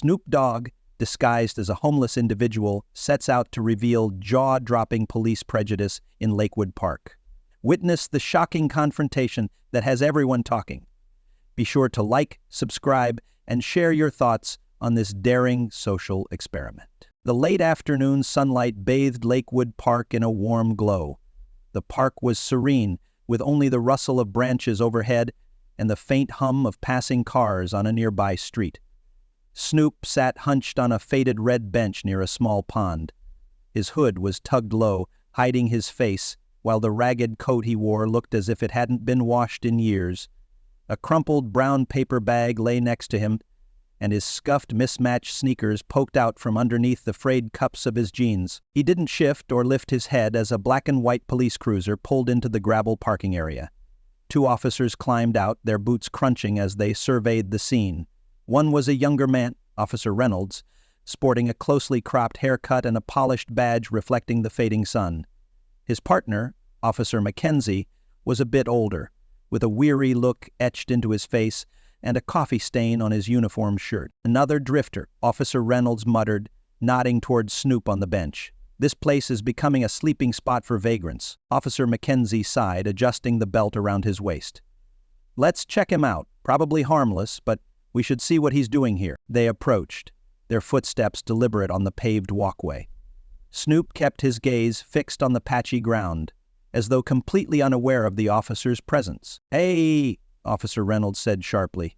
Snoop Dogg, disguised as a homeless individual, sets out to reveal jaw-dropping police prejudice in Lakewood Park. Witness the shocking confrontation that has everyone talking. Be sure to like, subscribe, and share your thoughts on this daring social experiment. The late afternoon sunlight bathed Lakewood Park in a warm glow. The park was serene, with only the rustle of branches overhead and the faint hum of passing cars on a nearby street. Snoop sat hunched on a faded red bench near a small pond. His hood was tugged low, hiding his face, while the ragged coat he wore looked as if it hadn't been washed in years. A crumpled brown paper bag lay next to him, and his scuffed, mismatched sneakers poked out from underneath the frayed cuffs of his jeans. He didn't shift or lift his head as a black and white police cruiser pulled into the gravel parking area. Two officers climbed out, their boots crunching as they surveyed the scene. One was a younger man, Officer Reynolds, sporting a closely cropped haircut and a polished badge reflecting the fading sun. His partner, Officer Mackenzie, was a bit older, with a weary look etched into his face and a coffee stain on his uniform shirt. Another drifter, Officer Reynolds muttered, nodding towards Snoop on the bench. This place is becoming a sleeping spot for vagrants. Officer Mackenzie sighed, adjusting the belt around his waist. Let's check him out. Probably harmless, but we should see what he's doing here. They approached, their footsteps deliberate on the paved walkway. Snoop kept his gaze fixed on the patchy ground, as though completely unaware of the officer's presence. Hey, Officer Reynolds said sharply.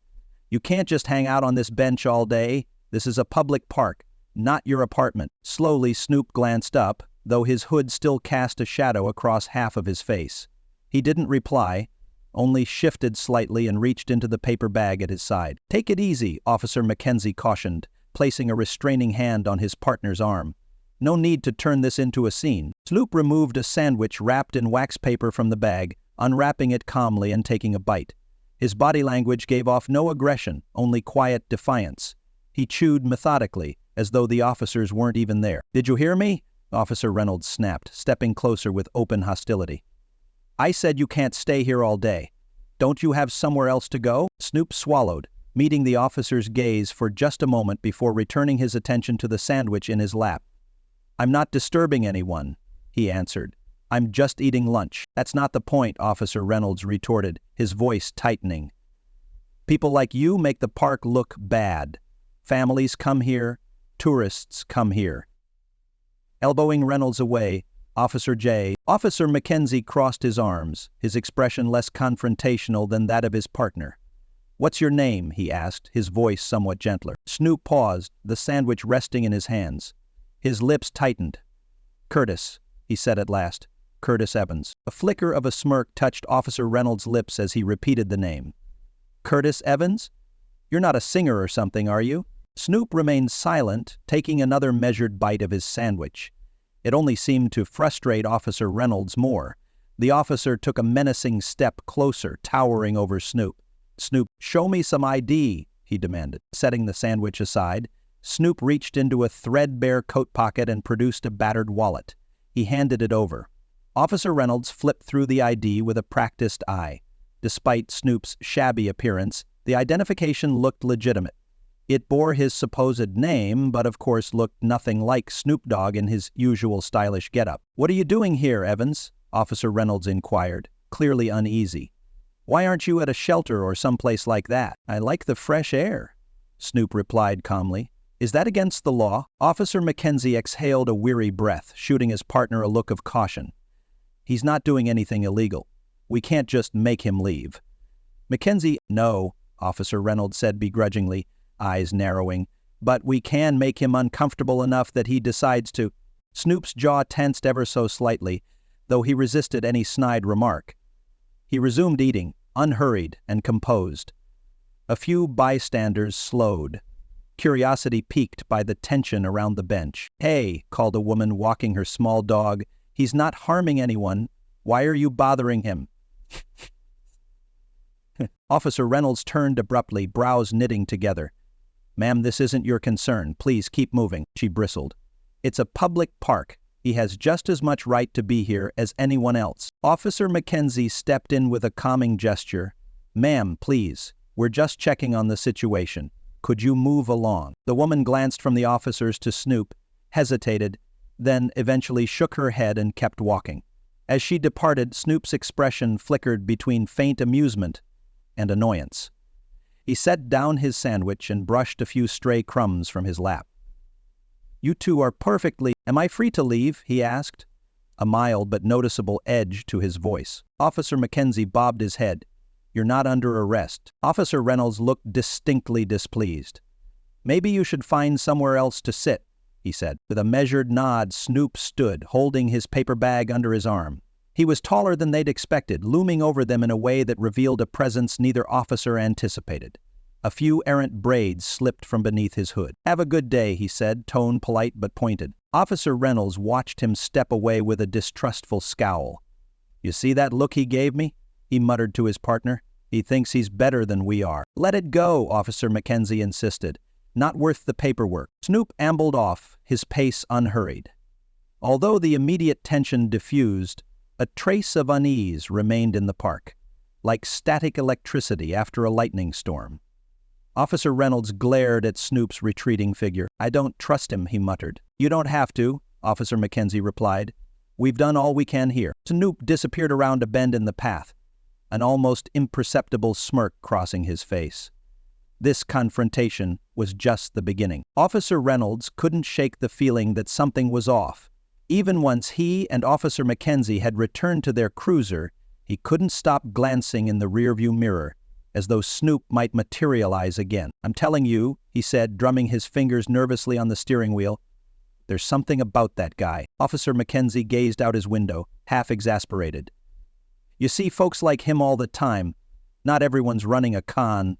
You can't just hang out on this bench all day. This is a public park, not your apartment. Slowly, Snoop glanced up, though his hood still cast a shadow across half of his face. He didn't reply, only shifted slightly and reached into the paper bag at his side. Take it easy, Officer Mackenzie cautioned, placing a restraining hand on his partner's arm. No need to turn this into a scene. Snoop removed a sandwich wrapped in wax paper from the bag, unwrapping it calmly and taking a bite. His body language gave off no aggression, only quiet defiance. He chewed methodically, as though the officers weren't even there. Did you hear me? Officer Reynolds snapped, stepping closer with open hostility. I said you can't stay here all day. Don't you have somewhere else to go? Snoop swallowed, meeting the officer's gaze for just a moment before returning his attention to the sandwich in his lap. I'm not disturbing anyone, he answered. I'm just eating lunch. That's not the point, Officer Reynolds retorted, his voice tightening. People like you make the park look bad. Families come here, tourists come here. Elbowing Reynolds away, Officer Mackenzie crossed his arms, his expression less confrontational than that of his partner. What's your name? He asked, his voice somewhat gentler. Snoop paused, the sandwich resting in his hands. His lips tightened. Curtis, he said at last. Curtis Evans. A flicker of a smirk touched Officer Reynolds' lips as he repeated the name. Curtis Evans? You're not a singer or something, are you? Snoop remained silent, taking another measured bite of his sandwich. It only seemed to frustrate Officer Reynolds more. The officer took a menacing step closer, towering over Snoop. Snoop, show me some ID, he demanded. Setting the sandwich aside, Snoop reached into a threadbare coat pocket and produced a battered wallet. He handed it over. Officer Reynolds flipped through the ID with a practiced eye. Despite Snoop's shabby appearance, the identification looked legitimate. It bore his supposed name, but of course looked nothing like Snoop Dogg in his usual stylish getup. What are you doing here, Evans? Officer Reynolds inquired, clearly uneasy. Why aren't you at a shelter or someplace like that? I like the fresh air, Snoop replied calmly. Is that against the law? Officer Mackenzie exhaled a weary breath, shooting his partner a look of caution. He's not doing anything illegal. We can't just make him leave. Mackenzie, no, Officer Reynolds said begrudgingly, eyes narrowing, but we can make him uncomfortable enough that he decides to. Snoop's jaw tensed ever so slightly, though he resisted any snide remark. He resumed eating, unhurried and composed. A few bystanders slowed, curiosity piqued by the tension around the bench. Hey, called a woman walking her small dog, he's not harming anyone. Why are you bothering him? Officer Reynolds turned abruptly, brows knitting together. Ma'am, this isn't your concern. Please keep moving, she bristled. It's a public park. He has just as much right to be here as anyone else. Officer Mackenzie stepped in with a calming gesture. Ma'am, please. We're just checking on the situation. Could you move along? The woman glanced from the officers to Snoop, hesitated, then eventually shook her head and kept walking. As she departed, Snoop's expression flickered between faint amusement and annoyance. He set down his sandwich and brushed a few stray crumbs from his lap. "You two are perfectly— Am I free to leave?" he asked, a mild but noticeable edge to his voice. Officer Mackenzie bobbed his head. "You're not under arrest." Officer Reynolds looked distinctly displeased. "Maybe you should find somewhere else to sit," he said. With a measured nod, Snoop stood, holding his paper bag under his arm. He was taller than they'd expected, looming over them in a way that revealed a presence neither officer anticipated. A few errant braids slipped from beneath his hood. "Have a good day," he said, tone polite but pointed. Officer Reynolds watched him step away with a distrustful scowl. "You see that look he gave me?" he muttered to his partner. "He thinks he's better than we are." "Let it go," Officer Mackenzie insisted. "Not worth the paperwork." Snoop ambled off, his pace unhurried. Although the immediate tension diffused, a trace of unease remained in the park, like static electricity after a lightning storm. Officer Reynolds glared at Snoop's retreating figure. "I don't trust him," he muttered. "You don't have to," Officer Mackenzie replied. "We've done all we can here." Snoop disappeared around a bend in the path, an almost imperceptible smirk crossing his face. This confrontation was just the beginning. Officer Reynolds couldn't shake the feeling that something was off. Even once he and Officer Mackenzie had returned to their cruiser, he couldn't stop glancing in the rearview mirror, as though Snoop might materialize again. "I'm telling you," he said, drumming his fingers nervously on the steering wheel, "there's something about that guy." Officer Mackenzie gazed out his window, half exasperated. "You see folks like him all the time. Not everyone's running a con."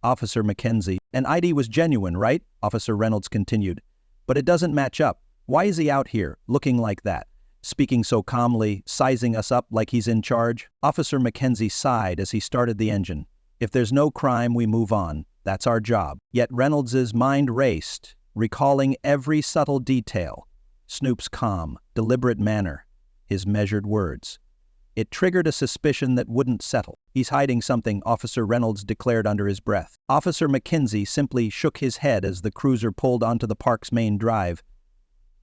Officer Mackenzie, "And ID was genuine, right?" Officer Reynolds continued. "But it doesn't match up. Why is he out here, looking like that? Speaking so calmly, sizing us up like he's in charge?" Officer Mackenzie sighed as he started the engine. "If there's no crime, we move on. That's our job." Yet Reynolds's mind raced, recalling every subtle detail. Snoop's calm, deliberate manner, his measured words. It triggered a suspicion that wouldn't settle. "He's hiding something," Officer Reynolds declared under his breath. Officer Mackenzie simply shook his head as the cruiser pulled onto the park's main drive.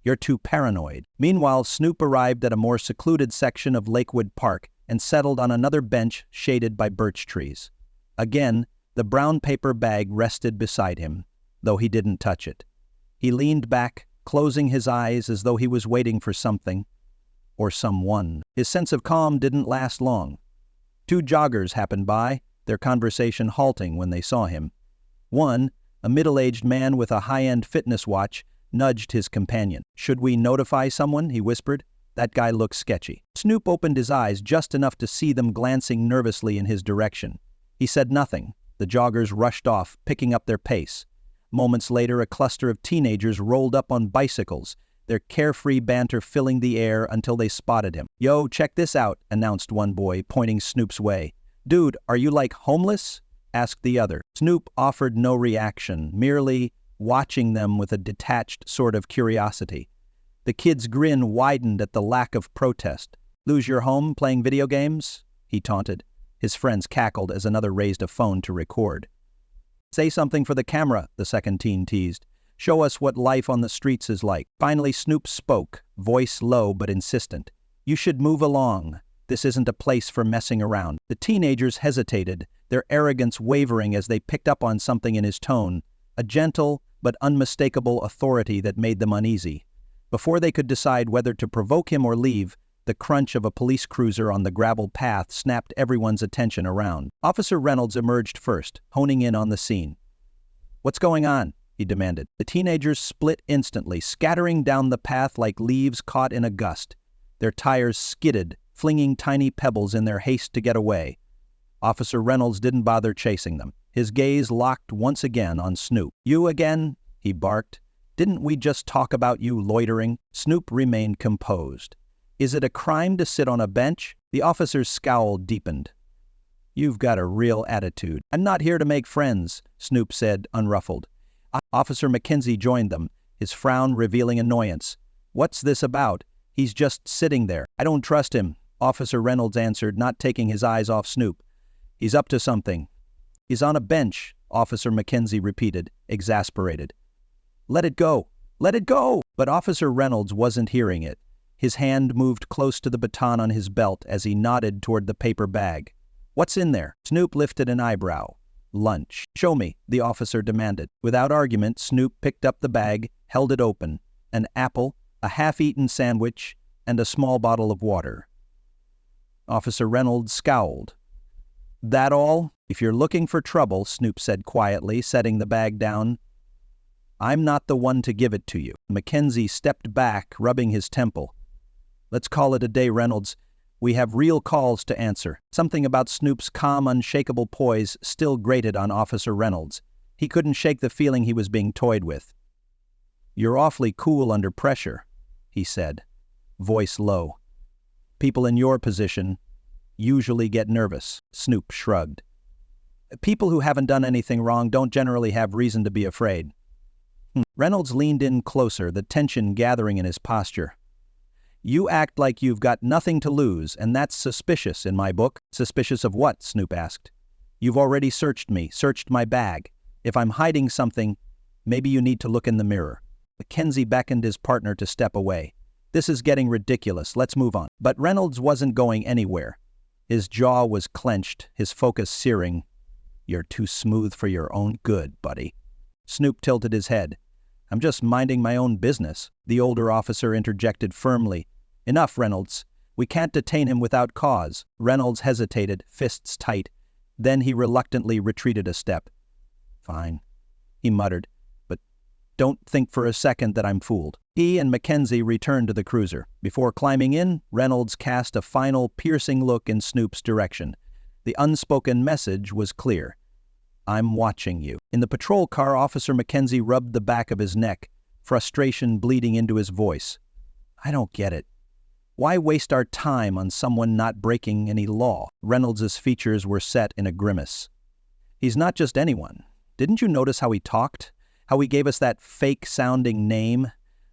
"You're too paranoid." Meanwhile, Snoop arrived at a more secluded section of Lakewood Park and settled on another bench shaded by birch trees. Again, the brown paper bag rested beside him, though he didn't touch it. He leaned back, closing his eyes as though he was waiting for something, or someone. His sense of calm didn't last long. Two joggers happened by, their conversation halting when they saw him. One, a middle-aged man with a high-end fitness watch, nudged his companion. "Should we notify someone?" he whispered. "That guy looks sketchy." Snoop opened his eyes just enough to see them glancing nervously in his direction. He said nothing. The joggers rushed off, picking up their pace. Moments later, a cluster of teenagers rolled up on bicycles, their carefree banter filling the air until they spotted him. "Yo, check this out," announced one boy, pointing Snoop's way. "Dude, are you like homeless?" asked the other. Snoop offered no reaction, merely watching them with a detached sort of curiosity. The kid's grin widened at the lack of protest. "Lose your home playing video games?" he taunted. His friends cackled as another raised a phone to record. "Say something for the camera," the second teen teased. "Show us what life on the streets is like." Finally, Snoop spoke, voice low but insistent. "You should move along. This isn't a place for messing around." The teenagers hesitated, their arrogance wavering as they picked up on something in his tone, a gentle but unmistakable authority that made them uneasy. Before they could decide whether to provoke him or leave, the crunch of a police cruiser on the gravel path snapped everyone's attention around. Officer Reynolds emerged first, honing in on the scene. "What's going on?" he demanded. The teenagers split instantly, scattering down the path like leaves caught in a gust. Their tires skidded, flinging tiny pebbles in their haste to get away. Officer Reynolds didn't bother chasing them. His gaze locked once again on Snoop. "You again?" he barked. "Didn't we just talk about you loitering?" Snoop remained composed. "Is it a crime to sit on a bench?" The officer's scowl deepened. "You've got a real attitude." "I'm not here to make friends," Snoop said, unruffled. Officer Mackenzie joined them, his frown revealing annoyance. "What's this about? He's just sitting there." "I don't trust him," Officer Reynolds answered, not taking his eyes off Snoop. "He's up to something. He's on a bench, Officer Mackenzie repeated, exasperated. Let it go! Let it go! But Officer Reynolds wasn't hearing it. His hand moved close to the baton on his belt as he nodded toward the paper bag. What's in there? Snoop lifted an eyebrow. Lunch. Show me, the officer demanded. Without argument, Snoop picked up the bag, held it open. An apple, a half-eaten sandwich, and a small bottle of water. Officer Reynolds scowled. That all? If you're looking for trouble, Snoop said quietly, setting the bag down, I'm not the one to give it to you. Mackenzie stepped back, rubbing his temple. Let's call it a day, Reynolds. We have real calls to answer. Something about Snoop's calm, unshakable poise still grated on Officer Reynolds. He couldn't shake the feeling he was being toyed with. You're awfully cool under pressure, he said, voice low. People in your position usually get nervous. Snoop shrugged. People who haven't done anything wrong don't generally have reason to be afraid. Reynolds leaned in closer, the tension gathering in his posture. You act like you've got nothing to lose, and that's suspicious in my book. Suspicious of what? Snoop asked. You've already searched me, searched my bag. If I'm hiding something, maybe you need to look in the mirror. Mackenzie beckoned his partner to step away. This is getting ridiculous, let's move on. But Reynolds wasn't going anywhere. His jaw was clenched, his focus searing. You're too smooth for your own good, buddy. Snoop tilted his head. I'm just minding my own business, the older officer interjected firmly. Enough, Reynolds. We can't detain him without cause. Reynolds hesitated, fists tight. Then he reluctantly retreated a step. Fine, he muttered, but don't think for a second that I'm fooled. He and Mackenzie returned to the cruiser. Before climbing in, Reynolds cast a final, piercing look in Snoop's direction. The unspoken message was clear. I'm watching you. In the patrol car, Officer Mackenzie rubbed the back of his neck, frustration bleeding into his voice. I don't get it. Why waste our time on someone not breaking any law? Reynolds' features were set in a grimace. He's not just anyone. Didn't you notice how he talked? How he gave us that fake-sounding name?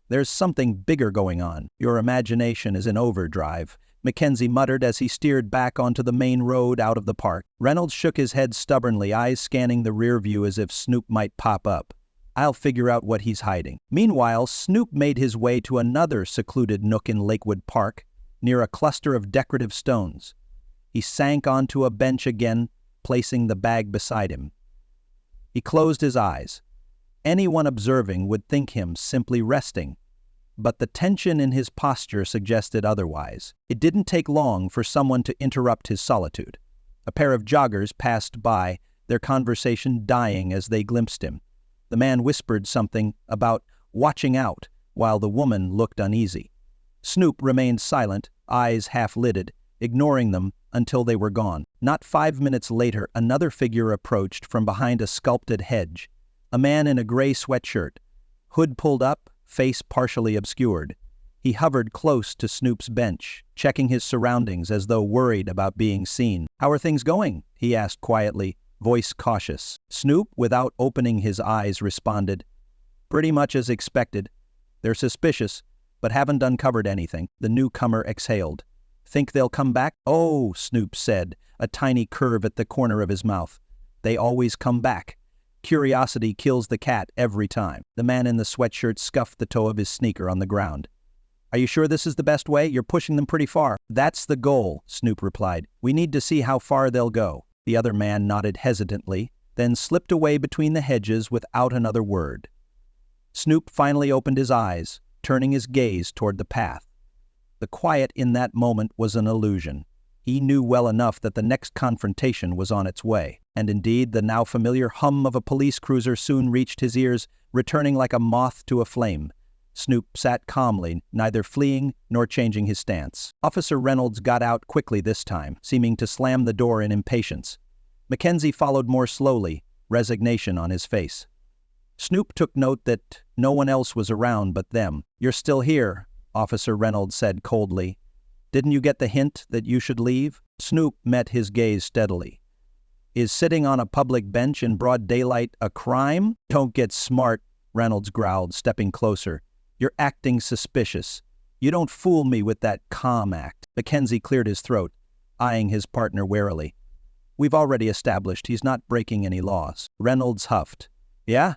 There's something bigger going on. Your imagination is in overdrive, Mackenzie muttered as he steered back onto the main road out of the park. Reynolds shook his head stubbornly, eyes scanning the rear view as if Snoop might pop up. I'll figure out what he's hiding. Meanwhile, Snoop made his way to another secluded nook in Lakewood Park, near a cluster of decorative stones. He sank onto a bench again, placing the bag beside him. He closed his eyes. Anyone observing would think him simply resting, but the tension in his posture suggested otherwise. It didn't take long for someone to interrupt his solitude. A pair of joggers passed by, their conversation dying as they glimpsed him. The man whispered something about watching out, while the woman looked uneasy. Snoop remained silent, eyes half-lidded, ignoring them until they were gone. Not 5 minutes later, another figure approached from behind a sculpted hedge. A man in a gray sweatshirt, hood pulled up, face partially obscured. He hovered close to Snoop's bench, checking his surroundings as though worried about being seen. How are things going? He asked quietly, voice cautious. Snoop, without opening his eyes, responded, pretty much as expected. They're suspicious, but haven't uncovered anything. The newcomer exhaled. Think they'll come back? Oh, Snoop said, a tiny curve at the corner of his mouth. They always come back. Curiosity kills the cat every time. The man in the sweatshirt scuffed the toe of his sneaker on the ground. Are you sure this is the best way? You're pushing them pretty far. That's the goal, Snoop replied. We need to see how far they'll go. The other man nodded hesitantly, then slipped away between the hedges without another word. Snoop finally opened his eyes, turning his gaze toward the path. The quiet in that moment was an illusion. He knew well enough that the next confrontation was on its way, and indeed the now familiar hum of a police cruiser soon reached his ears, returning like a moth to a flame. Snoop sat calmly, neither fleeing nor changing his stance. Officer Reynolds got out quickly this time, seeming to slam the door in impatience. Mackenzie followed more slowly, resignation on his face. Snoop took note that no one else was around but them. You're still here, Officer Reynolds said coldly. Didn't you get the hint that you should leave? Snoop met his gaze steadily. Is sitting on a public bench in broad daylight a crime? Don't get smart, Reynolds growled, stepping closer. You're acting suspicious. You don't fool me with that calm act. Mackenzie cleared his throat, eyeing his partner warily. We've already established he's not breaking any laws. Reynolds huffed. Yeah?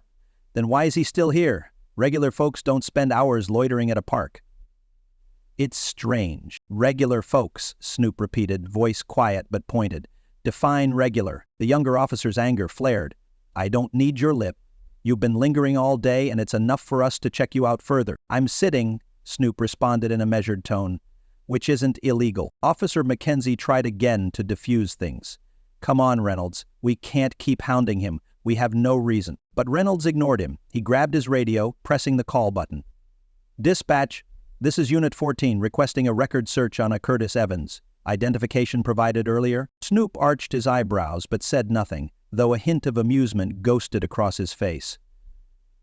Then why is he still here? Regular folks don't spend hours loitering at a park. It's strange. Regular folks, Snoop repeated, voice quiet but pointed. Define regular. The younger officer's anger flared. I don't need your lip. You've been lingering all day and it's enough for us to check you out further. I'm sitting, Snoop responded in a measured tone, which isn't illegal. Officer Mackenzie tried again to diffuse things. Come on, Reynolds. We can't keep hounding him. We have no reason. But Reynolds ignored him. He grabbed his radio, pressing the call button. Dispatch, this is Unit 14 requesting a record search on a Curtis Evans. Identification provided earlier? Snoop arched his eyebrows but said nothing, though a hint of amusement ghosted across his face.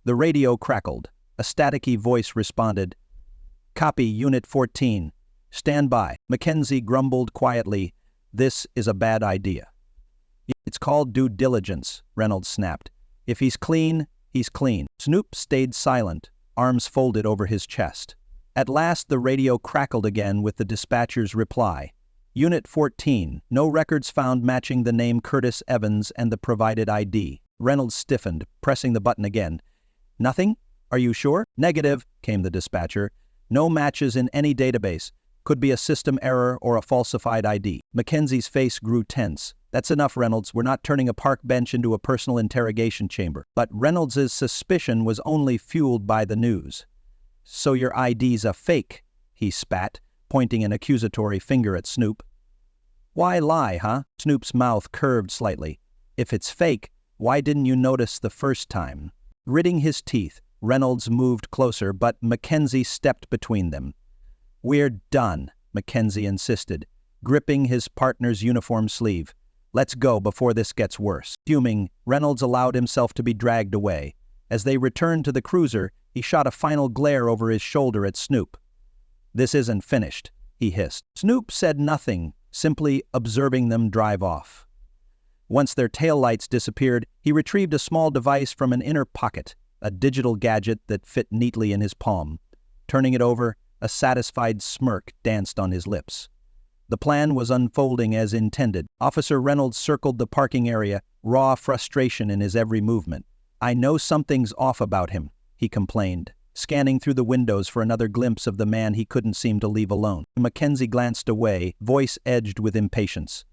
The radio crackled. A staticky voice responded. Copy, Unit 14. Stand by. Mackenzie grumbled quietly. This is a bad idea. It's called due diligence, Reynolds snapped. If he's clean, he's clean. Snoop stayed silent, arms folded over his chest. At last the radio crackled again with the dispatcher's reply. Unit 14, no records found matching the name Curtis Evans and the provided ID. Reynolds stiffened, pressing the button again. Nothing? Are you sure? Negative, came the dispatcher. No matches in any database. Could be a system error or a falsified ID. Mackenzie's face grew tense. That's enough, Reynolds. We're not turning a park bench into a personal interrogation chamber. But Reynolds's suspicion was only fueled by the news. So your ID's a fake, he spat, pointing an accusatory finger at Snoop. Why lie, huh? Snoop's mouth curved slightly. If it's fake, why didn't you notice the first time? Gritting his teeth, Reynolds moved closer, but Mackenzie stepped between them. We're done, Mackenzie insisted, gripping his partner's uniform sleeve. Let's go before this gets worse. Fuming, Reynolds allowed himself to be dragged away. As they returned to the cruiser, he shot a final glare over his shoulder at Snoop. This isn't finished, he hissed. Snoop said nothing, simply observing them drive off. Once their taillights disappeared, he retrieved a small device from an inner pocket, a digital gadget that fit neatly in his palm. Turning it over, a satisfied smirk danced on his lips. The plan was unfolding as intended. Officer Reynolds circled the parking area, raw frustration in his every movement. I know something's off about him, he complained, scanning through the windows for another glimpse of the man he couldn't seem to leave alone. Mackenzie glanced away, voice edged with impatience.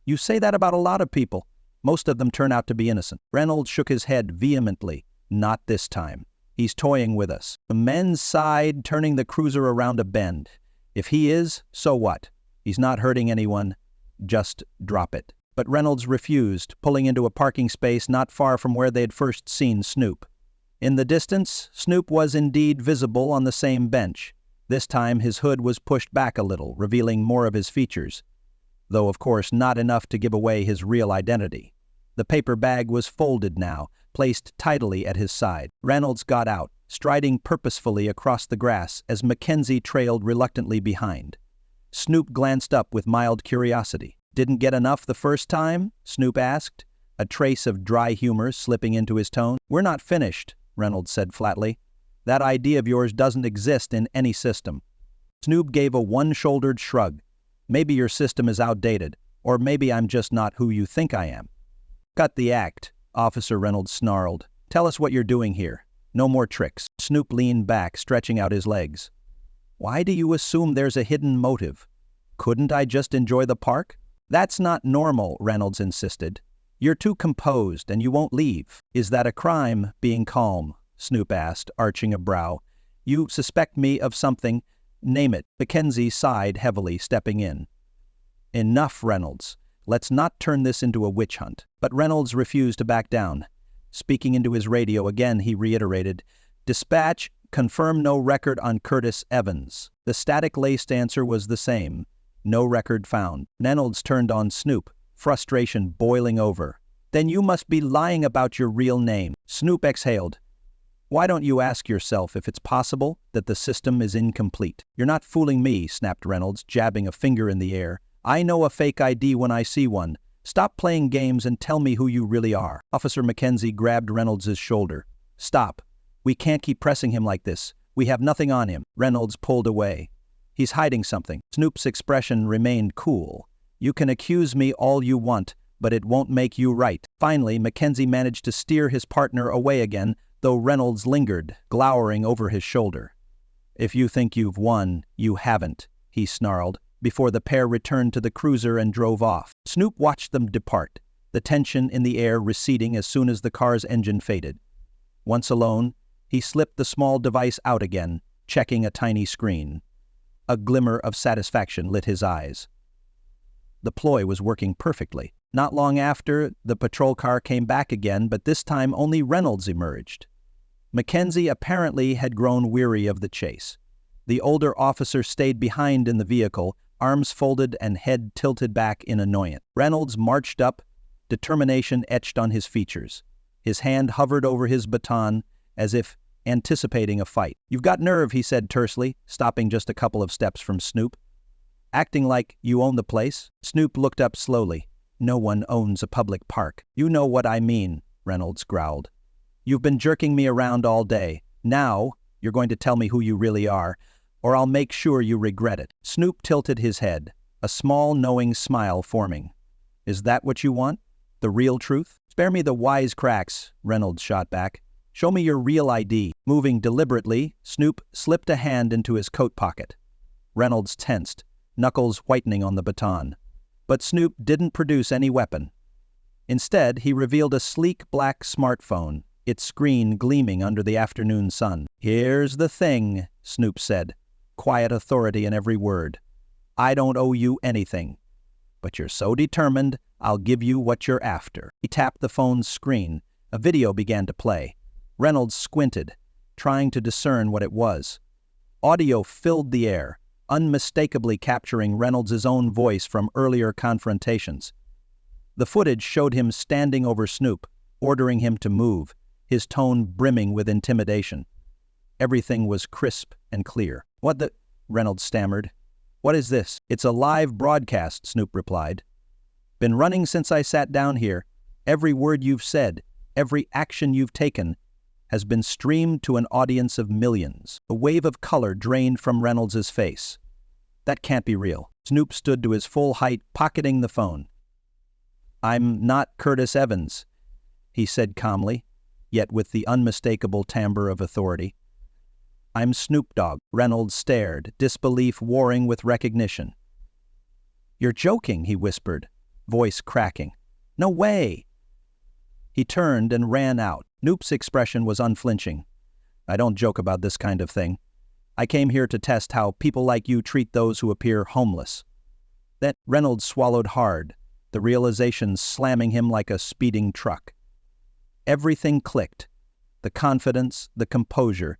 You say that about a lot of people. Most of them turn out to be innocent. Reynolds shook his head vehemently. Not this time. He's toying with us. The men sighed, turning the cruiser around a bend. If he is, so what? He's not hurting anyone. Just drop it. But Reynolds refused, pulling into a parking space not far from where they'd first seen Snoop. In the distance, Snoop was indeed visible on the same bench. This time his hood was pushed back a little, revealing more of his features, though of course not enough to give away his real identity. The paper bag was folded now, placed tidily at his side. Reynolds got out, striding purposefully across the grass as Mackenzie trailed reluctantly behind. Snoop glanced up with mild curiosity. Didn't get enough the first time? Snoop asked, a trace of dry humor slipping into his tone. We're not finished, Reynolds said flatly. That idea of yours doesn't exist in any system. Snoop gave a one-shouldered shrug. Maybe your system is outdated, or maybe I'm just not who you think I am. Cut the act, Officer Reynolds snarled. Tell us what you're doing here. No more tricks. Snoop leaned back, stretching out his legs. Why do you assume there's a hidden motive? Couldn't I just enjoy the park? That's not normal, Reynolds insisted. You're too composed and you won't leave. Is that a crime, being calm? Snoop asked, arching a brow. You suspect me of something? Name it. Mackenzie sighed heavily, stepping in. Enough, Reynolds. Let's not turn this into a witch hunt. But Reynolds refused to back down. Speaking into his radio again, he reiterated, Dispatch, confirm no record on Curtis Evans. The static-laced answer was the same. No record found. Reynolds turned on Snoop, frustration boiling over. Then you must be lying about your real name. Snoop exhaled. Why don't you ask yourself if it's possible that the system is incomplete? You're not fooling me, snapped Reynolds, jabbing a finger in the air. I know a fake ID when I see one. Stop playing games and tell me who you really are. Officer Mackenzie grabbed Reynolds' shoulder. Stop. We can't keep pressing him like this. We have nothing on him. Reynolds pulled away. He's hiding something. Snoop's expression remained cool. You can accuse me all you want, but it won't make you right. Finally, Mackenzie managed to steer his partner away again, though Reynolds lingered, glowering over his shoulder. "If you think you've won, you haven't," he snarled, before the pair returned to the cruiser and drove off. Snoop watched them depart, the tension in the air receding as soon as the car's engine faded. Once alone, he slipped the small device out again, checking a tiny screen. A glimmer of satisfaction lit his eyes. The ploy was working perfectly. Not long after, the patrol car came back again, but this time only Reynolds emerged. Mackenzie apparently had grown weary of the chase. The older officer stayed behind in the vehicle, arms folded and head tilted back in annoyance. Reynolds marched up, determination etched on his features. His hand hovered over his baton, as if anticipating a fight. "You've got nerve," he said tersely, stopping just a couple of steps from Snoop. "Acting like you own the place?" Snoop looked up slowly. "No one owns a public park." "You know what I mean," Reynolds growled. "You've been jerking me around all day. Now you're going to tell me who you really are, or I'll make sure you regret it." Snoop tilted his head, a small, knowing smile forming. "Is that what you want? The real truth?" "Spare me the wisecracks," Reynolds shot back. "Show me your real ID." Moving deliberately, Snoop slipped a hand into his coat pocket. Reynolds tensed, knuckles whitening on the baton. But Snoop didn't produce any weapon. Instead, he revealed a sleek black smartphone, its screen gleaming under the afternoon sun. "Here's the thing," Snoop said, quiet authority in every word. "I don't owe you anything. But you're so determined, I'll give you what you're after." He tapped the phone's screen. A video began to play. Reynolds squinted, trying to discern what it was. Audio filled the air, unmistakably capturing Reynolds' own voice from earlier confrontations. The footage showed him standing over Snoop, ordering him to move, his tone brimming with intimidation. Everything was crisp and clear. "What the—" Reynolds stammered. "What is this?" "It's a live broadcast," Snoop replied. "Been running since I sat down here. Every word you've said, every action you've taken, has been streamed to an audience of millions." A wave of color drained from Reynolds' face. "That can't be real." Snoop stood to his full height, pocketing the phone. "I'm not Curtis Evans," he said calmly, yet with the unmistakable timbre of authority. "I'm Snoop Dogg." Reynolds stared, disbelief warring with recognition. "You're joking," he whispered, voice cracking. "No way!" He turned and ran out. Snoop's expression was unflinching. "I don't joke about this kind of thing. I came here to test how people like you treat those who appear homeless." Then Reynolds swallowed hard, the realization slamming him like a speeding truck. Everything clicked. The confidence, the composure,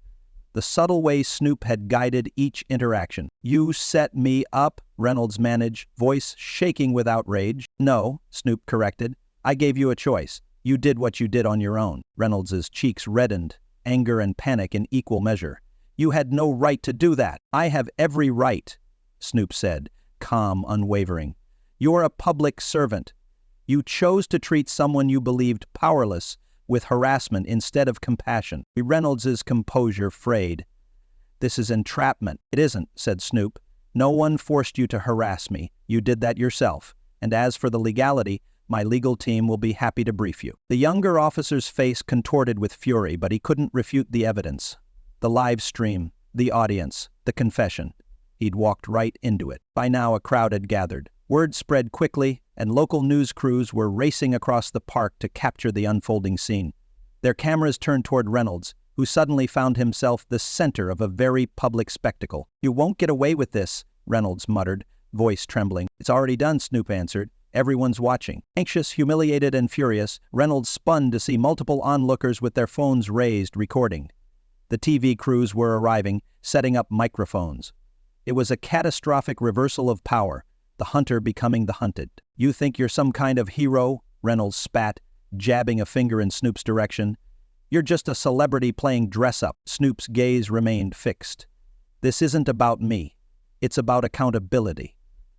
the subtle way Snoop had guided each interaction. "You set me up," Reynolds managed, voice shaking with outrage. "No," Snoop corrected. "I gave you a choice. You did what you did on your own." Reynolds' cheeks reddened, anger and panic in equal measure. "You had no right to do that." "I have every right," Snoop said, calm, unwavering. "You're a public servant. You chose to treat someone you believed powerless with harassment instead of compassion." Reynolds' composure frayed. "This is entrapment." "It isn't," said Snoop. "No one forced you to harass me. You did that yourself. And as for the legality, my legal team will be happy to brief you." The younger officer's face contorted with fury, but he couldn't refute the evidence. The live stream, the audience, the confession. He'd walked right into it. By now a crowd had gathered. Word spread quickly, and local news crews were racing across the park to capture the unfolding scene. Their cameras turned toward Reynolds, who suddenly found himself the center of a very public spectacle. "You won't get away with this," Reynolds muttered, voice trembling. "It's already done," Snoop answered. "Everyone's watching." Anxious, humiliated, and furious, Reynolds spun to see multiple onlookers with their phones raised, recording. The TV crews were arriving, setting up microphones. It was a catastrophic reversal of power, the hunter becoming the hunted. "You think you're some kind of hero?" Reynolds spat, jabbing a finger in Snoop's direction. "You're just a celebrity playing dress-up." Snoop's gaze remained fixed. "This isn't about me. It's about accountability.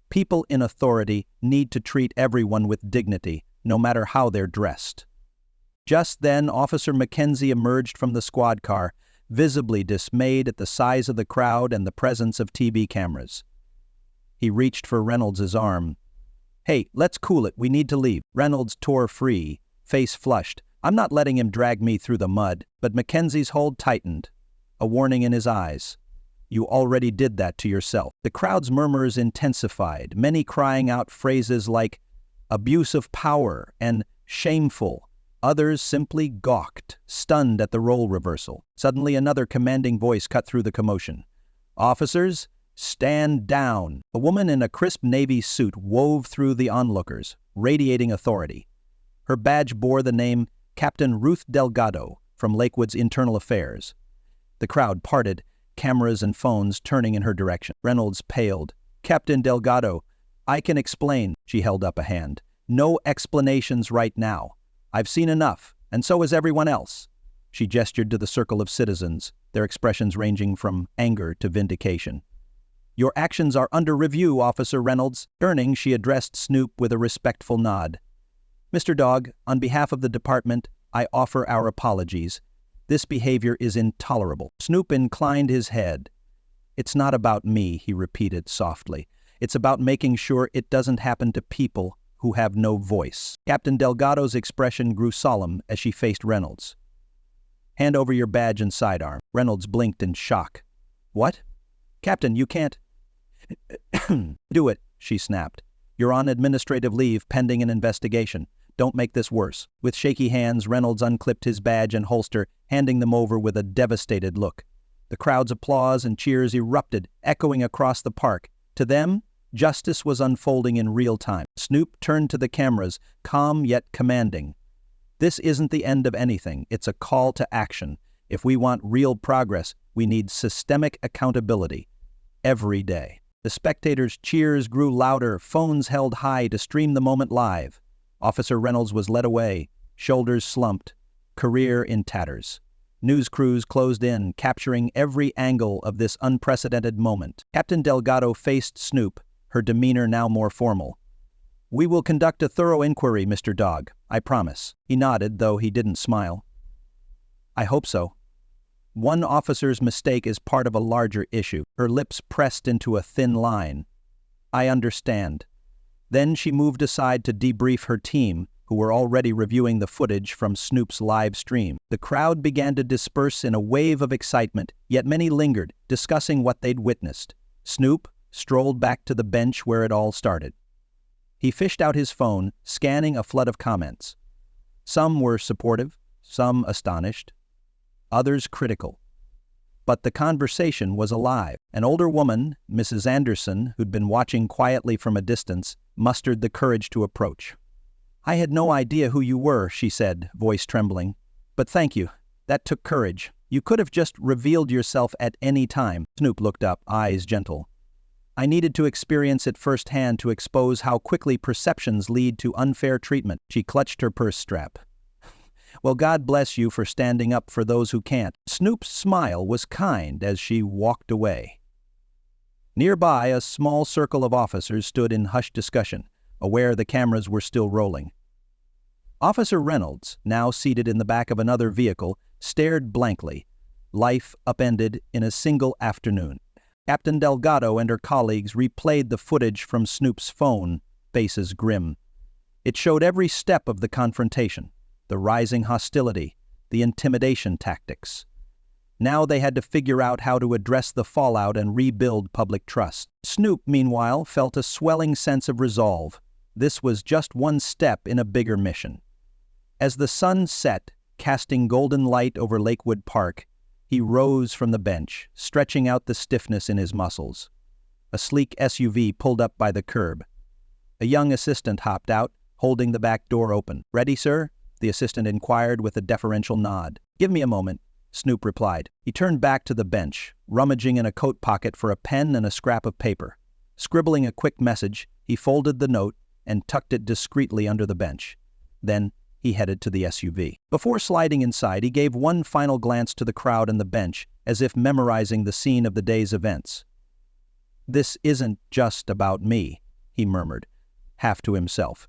People in authority need to treat everyone with dignity, no matter how they're dressed." Just then, Officer Mackenzie emerged from the squad car, visibly dismayed at the size of the crowd and the presence of TV cameras. He reached for Reynolds' arm. Hey, let's cool it, we need to leave. Reynolds tore free, face flushed. I'm not letting him drag me through the mud, but Mackenzie's hold tightened, a warning in his eyes. You already did that to yourself. The crowd's murmurs intensified, many crying out phrases like abuse of power and shameful. Others simply gawked, stunned at the role reversal. Suddenly another commanding voice cut through the commotion. Officers, stand down. A woman in a crisp navy suit wove through the onlookers, radiating authority. Her badge bore the name Captain Ruth Delgado from Lakewood's Internal Affairs. The crowd parted, cameras and phones turning in her direction. Reynolds paled. Captain Delgado, I can explain. She held up a hand. No explanations right now. I've seen enough, and so has everyone else. She gestured to the circle of citizens, their expressions ranging from anger to vindication. Your actions are under review, Officer Reynolds. Turning, she addressed Snoop with a respectful nod. Mr. Dogg, on behalf of the department, I offer our apologies. This behavior is intolerable. Snoop inclined his head. It's not about me, he repeated softly. It's about making sure it doesn't happen to people who have no voice. Captain Delgado's expression grew solemn as she faced Reynolds. Hand over your badge and sidearm. Reynolds blinked in shock. What? Captain, you can't. Do it, she snapped. You're on administrative leave pending an investigation. Don't make this worse. With shaky hands, Reynolds unclipped his badge and holster, handing them over with a devastated look. The crowd's applause and cheers erupted, echoing across the park. To them, justice was unfolding in real time. Snoop turned to the cameras, calm yet commanding. This isn't the end of anything. It's a call to action. If we want real progress, we need systemic accountability. Every day. The spectators' cheers grew louder, phones held high to stream the moment live. Officer Reynolds was led away, shoulders slumped, career in tatters. News crews closed in, capturing every angle of this unprecedented moment. Captain Delgado faced Snoop, her demeanor now more formal. We will conduct a thorough inquiry, Mr. Dogg, I promise. He nodded, though he didn't smile. I hope so. One officer's mistake is part of a larger issue. Her lips pressed into a thin line. I understand. Then she moved aside to debrief her team, who were already reviewing the footage from Snoop's live stream. The crowd began to disperse in a wave of excitement, yet many lingered, discussing what they'd witnessed. Snoop strolled back to the bench where it all started. He fished out his phone, scanning a flood of comments. Some were supportive, some astonished, others critical. But the conversation was alive. An older woman, Mrs. Anderson, who'd been watching quietly from a distance, mustered the courage to approach. I had no idea who you were, she said, voice trembling. But thank you. That took courage. You could have just revealed yourself at any time. Snoop looked up, eyes gentle. I needed to experience it firsthand to expose how quickly perceptions lead to unfair treatment. She clutched her purse strap. Well, God bless you for standing up for those who can't. Snoop's smile was kind as she walked away. Nearby, a small circle of officers stood in hushed discussion, aware the cameras were still rolling. Officer Reynolds, now seated in the back of another vehicle, stared blankly, life upended in a single afternoon. Captain Delgado and her colleagues replayed the footage from Snoop's phone, faces grim. It showed every step of the confrontation, the rising hostility, the intimidation tactics. Now they had to figure out how to address the fallout and rebuild public trust. Snoop, meanwhile, felt a swelling sense of resolve. This was just one step in a bigger mission. As the sun set, casting golden light over Lakewood Park, he rose from the bench, stretching out the stiffness in his muscles. A sleek SUV pulled up by the curb. A young assistant hopped out, holding the back door open. Ready, sir? The assistant inquired with a deferential nod. Give me a moment, Snoop replied. He turned back to the bench, rummaging in a coat pocket for a pen and a scrap of paper. Scribbling a quick message, he folded the note and tucked it discreetly under the bench. Then he headed to the SUV. Before sliding inside, he gave one final glance to the crowd and the bench, as if memorizing the scene of the day's events. This isn't just about me, he murmured, half to himself.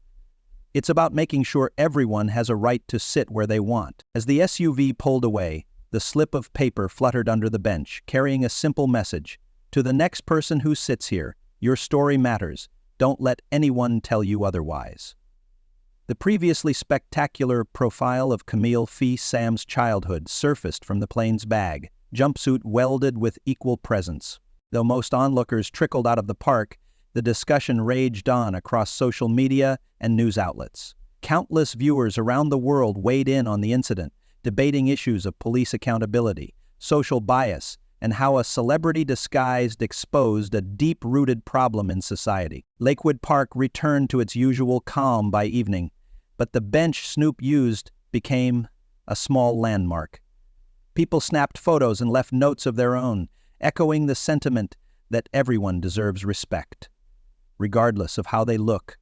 It's about making sure everyone has a right to sit where they want. As the SUV pulled away, the slip of paper fluttered under the bench, carrying a simple message. To the next person who sits here, your story matters. Don't let anyone tell you otherwise. The previously spectacular profile of Camille Fee Sam's childhood surfaced from the plane's bag, jumpsuit welded with equal presence. Though most onlookers trickled out of the park, the discussion raged on across social media and news outlets. Countless viewers around the world weighed in on the incident, debating issues of police accountability, social bias, and how a celebrity disguised exposed a deep-rooted problem in society. Lakewood Park returned to its usual calm by evening, but the bench Snoop used became a small landmark. People snapped photos and left notes of their own, echoing the sentiment that everyone deserves respect, regardless of how they look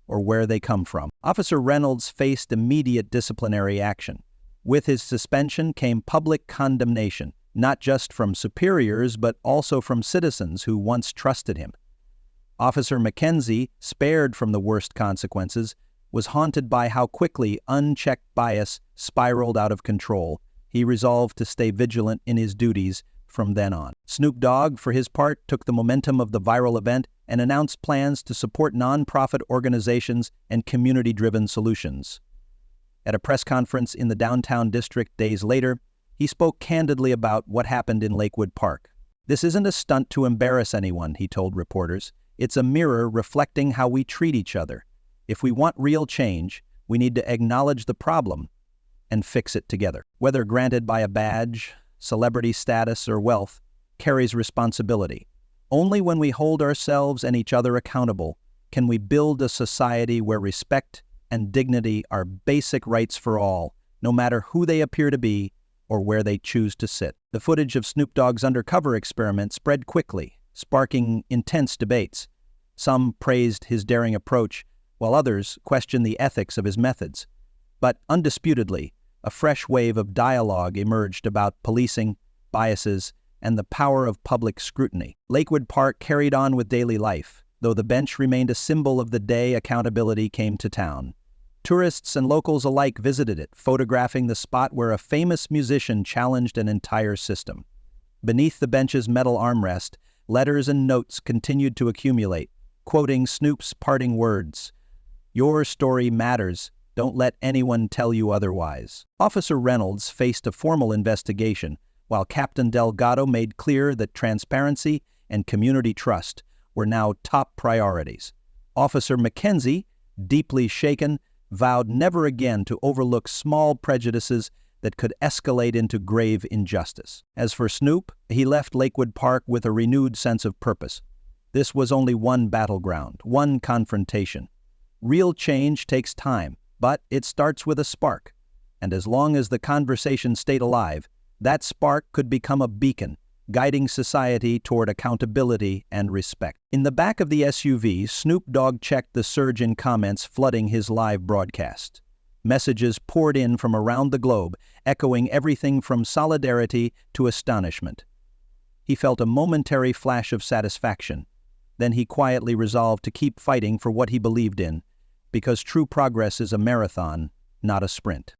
or where they come from. Officer Reynolds faced immediate disciplinary action. With his suspension came public condemnation, not just from superiors but also from citizens who once trusted him. Officer Mackenzie, spared from the worst consequences, was haunted by how quickly unchecked bias spiraled out of control. He resolved to stay vigilant in his duties from then on. Snoop Dogg, for his part, took the momentum of the viral event and announced plans to support nonprofit organizations and community-driven solutions. At a press conference in the downtown district days later, he spoke candidly about what happened in Lakewood Park. "This isn't a stunt to embarrass anyone," he told reporters. "It's a mirror reflecting how we treat each other. If we want real change, we need to acknowledge the problem and fix it together. Whether granted by a badge, celebrity status, or wealth, carries responsibility. Only when we hold ourselves and each other accountable can we build a society where respect and dignity are basic rights for all, no matter who they appear to be or where they choose to sit." The footage of Snoop Dogg's undercover experiment spread quickly, sparking intense debates. Some praised his daring approach, while others questioned the ethics of his methods. But undisputedly, a fresh wave of dialogue emerged about policing, biases, and the power of public scrutiny. Lakewood Park carried on with daily life, though the bench remained a symbol of the day accountability came to town. Tourists and locals alike visited it, photographing the spot where a famous musician challenged an entire system. Beneath the bench's metal armrest, letters and notes continued to accumulate, quoting Snoop's parting words, "Your story matters. Don't let anyone tell you otherwise." Officer Reynolds faced a formal investigation, while Captain Delgado made clear that transparency and community trust were now top priorities. Officer Mackenzie, deeply shaken, vowed never again to overlook small prejudices that could escalate into grave injustice. As for Snoop, he left Lakewood Park with a renewed sense of purpose. This was only one battleground, one confrontation. Real change takes time, but it starts with a spark. And as long as the conversation stayed alive, that spark could become a beacon, guiding society toward accountability and respect. In the back of the SUV, Snoop Dogg checked the surge in comments flooding his live broadcast. Messages poured in from around the globe, echoing everything from solidarity to astonishment. He felt a momentary flash of satisfaction. Then he quietly resolved to keep fighting for what he believed in, because true progress is a marathon, not a sprint.